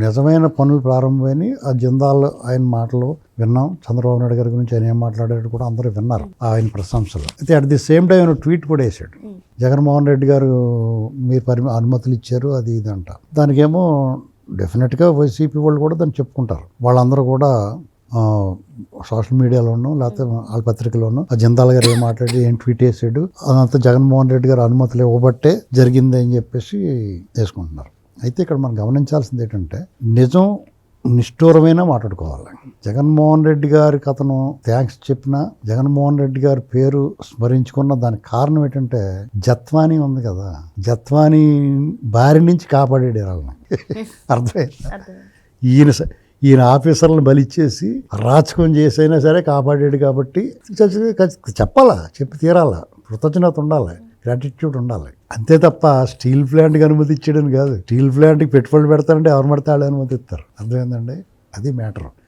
నిజమైన పనులు ప్రారంభమైనవి. ఆ జిందాల్ ఆయన మాటలు విన్నాం. చంద్రబాబు నాయుడు గారి గురించి ఆయన ఏం మాట్లాడాడు కూడా అందరూ విన్నారు ఆయన ప్రశంసలు. అయితే అట్ ది సేమ్ టైం ఆయన ట్వీట్ కూడా వేసాడు, జగన్మోహన్ రెడ్డి గారు మీరు అనుమతులు ఇచ్చారు అది ఇది అంట. దానికేమో డెఫినెట్గా వైసీపీ వాళ్ళు కూడా దాన్ని చెప్పుకుంటారు. వాళ్ళందరూ కూడా సోషల్ మీడియాలోనూ లేకపోతే వాళ్ళ పత్రికలోనూ ఆ జిందాల్ గారు ఏం మాట్లాడి ఏం ట్వీట్ వేసాడు అదంతా జగన్మోహన్ రెడ్డి గారు అనుమతులు ఇవ్వబట్టే జరిగింది అని చెప్పేసి వేసుకుంటున్నారు. అయితే ఇక్కడ మనం గమనించాల్సింది ఏంటంటే నిజం నిష్ఠూరమైన మాట్లాడుకోవాలి. జగన్మోహన్ రెడ్డి గారికి అతను థ్యాంక్స్ చెప్పినా జగన్మోహన్ రెడ్డి గారి పేరు స్మరించుకున్న దానికి కారణం ఏంటంటే జత్వానీ ఉంది కదా, జత్వానీ బారి నుంచి కాపాడాడు వాళ్ళని. అర్థమైంది. ఈయన ఆఫీసర్లను బలిచ్చేసి రాచకం చేసైనా సరే కాపాడాడు కాబట్టి చెప్పాలా, చెప్పి తీరాలా, కృతజ్ఞత ఉండాలి, గ్రాటిట్యూడ్ ఉండాలి. అంతే తప్ప స్టీల్ ప్లాంట్కి అనుమతి ఇచ్చాడని కాదు. స్టీల్ ప్లాంట్కి పెట్టుబడులు పెడతారంటే ఎవరు పడితే వాళ్ళు అనుమతి ఇస్తారు. అర్థమైందండి, అది మ్యాటర్.